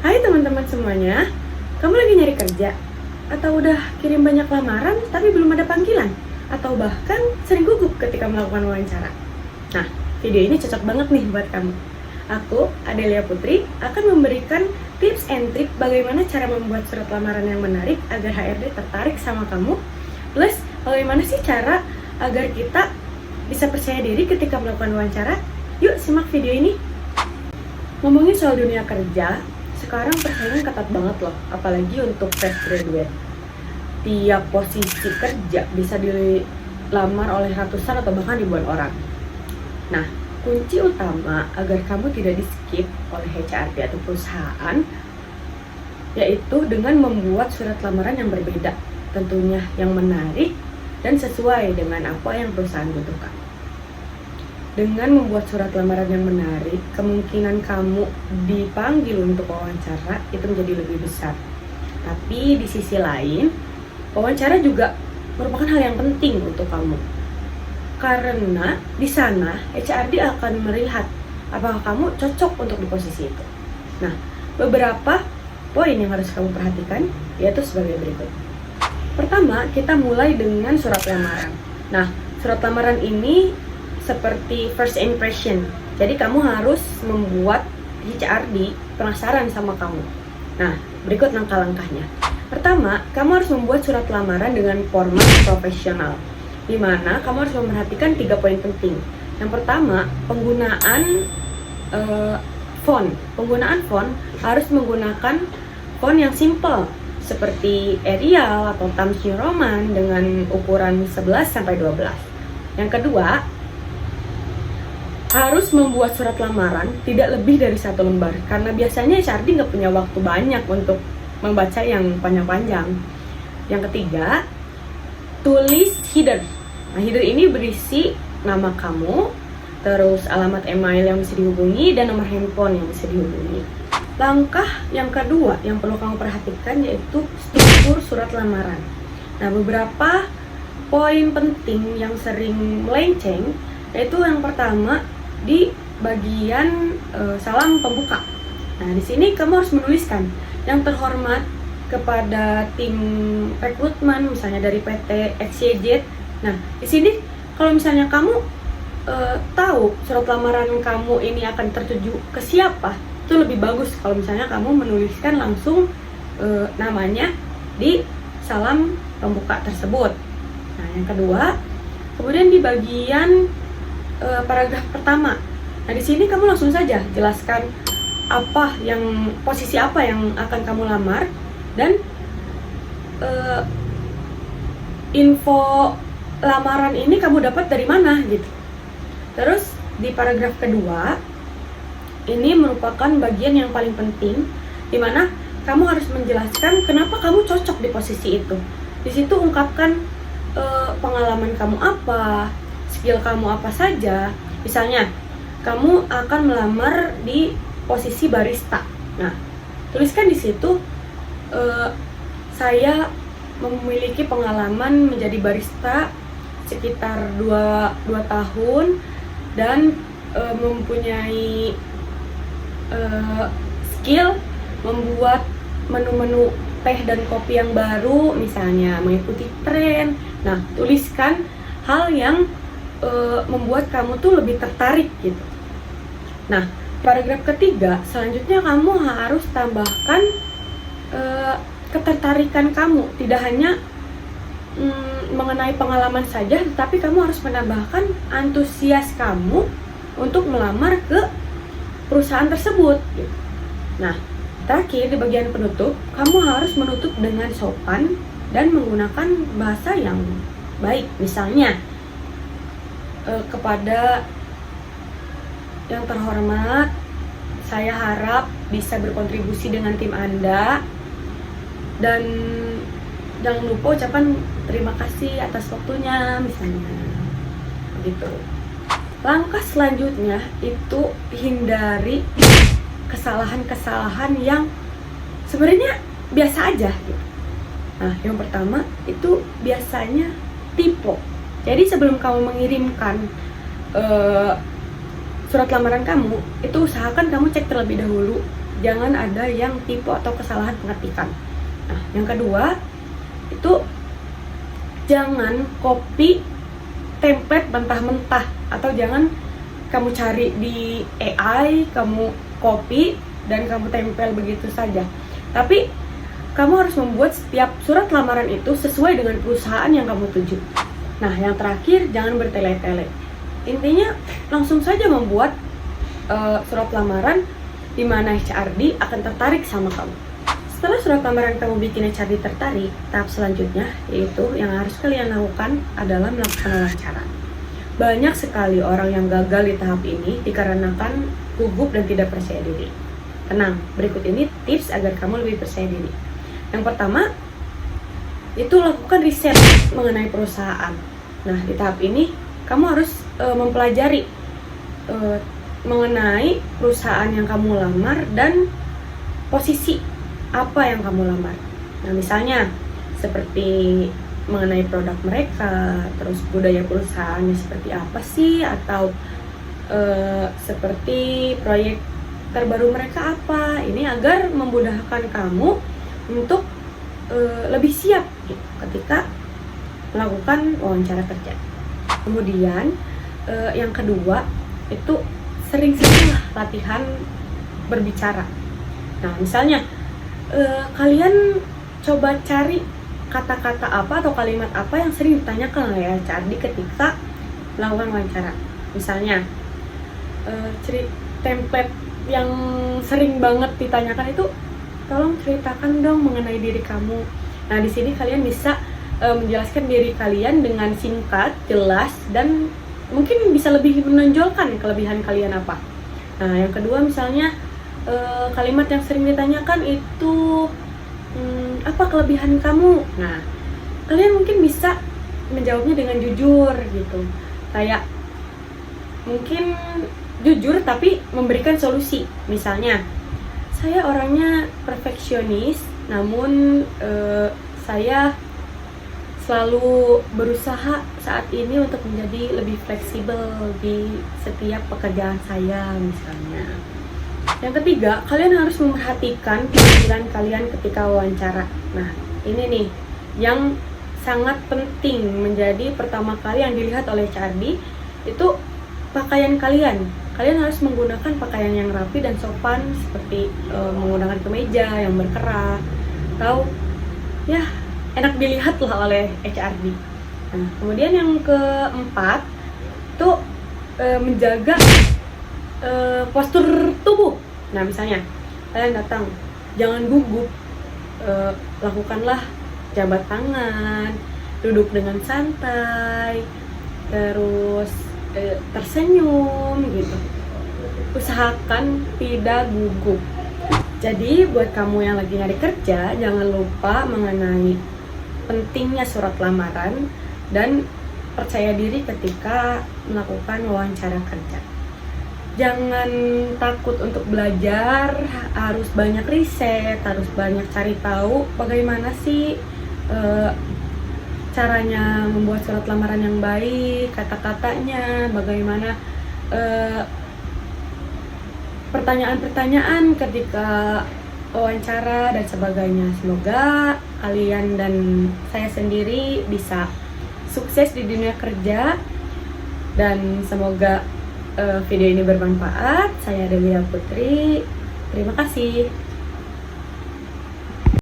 Hai teman-teman semuanya, kamu lagi nyari kerja? Atau udah kirim banyak lamaran tapi belum ada panggilan? Atau bahkan sering gugup ketika melakukan wawancara? Nah, video ini cocok banget nih buat kamu. Aku, Adelia Putri, akan memberikan tips and trik bagaimana cara membuat surat lamaran yang menarik agar HRD tertarik sama kamu. Plus, bagaimana sih cara agar kita bisa percaya diri ketika melakukan wawancara? Yuk simak video ini. Ngomongin soal dunia kerja, sekarang persaingan ketat banget loh, apalagi untuk fresh graduate. Tiap posisi kerja bisa dilamar oleh ratusan atau bahkan ribuan orang. Nah, kunci utama agar kamu tidak di-skip oleh HRD atau perusahaan yaitu dengan membuat surat lamaran yang berbeda, tentunya yang menarik dan sesuai dengan apa yang perusahaan butuhkan. Dengan membuat surat lamaran yang menarik, kemungkinan kamu dipanggil untuk wawancara itu menjadi lebih besar. Tapi di sisi lain, wawancara juga merupakan hal yang penting untuk kamu. Karena di sana HRD akan melihat apakah kamu cocok untuk di posisi itu. Nah, beberapa poin yang harus kamu perhatikan yaitu sebagai berikut. Pertama, kita mulai dengan surat lamaran. Nah, surat lamaran ini seperti first impression. Jadi kamu harus membuat HRD penasaran sama kamu. Nah, berikut langkah-langkahnya. Pertama, kamu harus membuat surat lamaran dengan format profesional, di mana kamu harus memperhatikan 3 poin penting. Yang pertama, penggunaan font. Penggunaan font harus menggunakan font yang simple, seperti Arial atau Times New Roman dengan ukuran 11-12. Yang kedua, harus membuat surat lamaran tidak lebih dari 1 lembar, karena biasanya HRD nggak punya waktu banyak untuk membaca yang panjang-panjang. Yang ketiga, tulis header. Nah, header ini berisi nama kamu, terus alamat email yang bisa dihubungi, dan nomor handphone yang bisa dihubungi. Langkah yang kedua yang perlu kamu perhatikan yaitu struktur surat lamaran. Nah, beberapa poin penting yang sering melenceng yaitu yang pertama di bagian salam pembuka. Nah, di sini kamu harus menuliskan yang terhormat kepada tim rekrutmen, misalnya dari PT XYZ. Nah, di sini kalau misalnya kamu tahu surat lamaran kamu ini akan tertuju ke siapa, itu lebih bagus kalau misalnya kamu menuliskan langsung namanya di salam pembuka tersebut. Nah, yang kedua, kemudian di bagian paragraf pertama. Nah, di sini kamu langsung saja jelaskan posisi apa yang akan kamu lamar dan info lamaran ini kamu dapat dari mana gitu. Terus di paragraf kedua, ini merupakan bagian yang paling penting di mana kamu harus menjelaskan kenapa kamu cocok di posisi itu. Di situ ungkapkan pengalaman kamu apa, skill kamu apa saja. Misalnya, kamu akan melamar di posisi barista. Nah, tuliskan di situ, saya memiliki pengalaman menjadi barista sekitar 2 tahun dan mempunyai skill membuat menu-menu teh dan kopi yang baru, misalnya mengikuti tren. Nah, tuliskan hal yang membuat kamu tuh lebih tertarik gitu. Nah, paragraf ketiga selanjutnya kamu harus tambahkan ketertarikan kamu, tidak hanya mengenai pengalaman saja, tetapi kamu harus menambahkan antusias kamu untuk melamar ke perusahaan tersebut gitu. Nah, terakhir di bagian penutup, kamu harus menutup dengan sopan dan menggunakan bahasa yang baik, misalnya kepada yang terhormat, saya harap bisa berkontribusi dengan tim Anda, dan jangan lupa ucapan terima kasih atas waktunya, misalnya begitu. Langkah selanjutnya itu hindari kesalahan-kesalahan yang sebenarnya biasa aja gitu. Nah, yang pertama itu biasanya typo. Jadi sebelum kamu mengirimkan surat lamaran kamu, itu usahakan kamu cek terlebih dahulu jangan ada yang tipu atau kesalahan pengetikan. Nah, yang kedua itu jangan copy template mentah-mentah, atau jangan kamu cari di AI, kamu copy dan kamu tempel begitu saja. Tapi kamu harus membuat setiap surat lamaran itu sesuai dengan perusahaan yang kamu tuju. Nah, yang terakhir, jangan bertele-tele. Intinya langsung saja membuat surat lamaran di mana HRD akan tertarik sama kamu. Setelah surat lamaran kamu bikin HRD tertarik, tahap selanjutnya yaitu yang harus kalian lakukan adalah melakukan wawancara. Banyak sekali orang yang gagal di tahap ini dikarenakan gugup dan tidak percaya diri. Tenang, berikut ini tips agar kamu lebih percaya diri. Yang pertama, itu lakukan riset mengenai perusahaan. Nah, di tahap ini kamu harus mempelajari mengenai perusahaan yang kamu lamar dan posisi apa yang kamu lamar. Nah, misalnya seperti mengenai produk mereka, terus budaya perusahaannya seperti apa sih, atau seperti proyek terbaru mereka apa. Ini agar memudahkan kamu untuk lebih siap gitu, ketika melakukan wawancara kerja. Kemudian yang kedua itu sering-seringlah latihan berbicara. Nah, misalnya kalian coba cari kata-kata apa atau kalimat apa yang sering ditanyakan oleh HRD ketika melakukan wawancara. Misalnya template yang sering banget ditanyakan itu, tolong ceritakan dong mengenai diri kamu. Nah, di sini kalian bisa menjelaskan diri kalian dengan singkat, jelas, dan mungkin bisa lebih menonjolkan kelebihan kalian apa. Nah, yang kedua misalnya kalimat yang sering ditanyakan itu apa kelebihan kamu. Nah, kalian mungkin bisa menjawabnya dengan jujur gitu. Kayak mungkin jujur tapi memberikan solusi. Misalnya, saya orangnya perfeksionis, namun saya selalu berusaha saat ini untuk menjadi lebih fleksibel di setiap pekerjaan saya misalnya. Yang ketiga, kalian harus memperhatikan penampilan kalian ketika wawancara. Nah, ini nih yang sangat penting, menjadi pertama kali yang dilihat oleh HRD itu pakaian kalian. Kalian harus menggunakan pakaian yang rapi dan sopan, seperti menggunakan kemeja yang berkerah, atau ya enak dilihat lah oleh HRD. Nah, kemudian yang keempat itu menjaga postur tubuh. Nah, misalnya kalian datang, jangan gugup, lakukanlah jabat tangan, duduk dengan santai, terus tersenyum gitu. Usahakan tidak gugup. Jadi buat kamu yang lagi nyari kerja, jangan lupa mengenai pentingnya surat lamaran dan percaya diri ketika melakukan wawancara kerja. Jangan takut untuk belajar, harus banyak riset, harus banyak cari tahu bagaimana sih caranya membuat surat lamaran yang baik, kata-katanya, bagaimana pertanyaan-pertanyaan ketika wawancara dan sebagainya. Semoga kalian dan saya sendiri bisa sukses di dunia kerja, dan semoga video ini bermanfaat. Saya Delia Putri, terima kasih.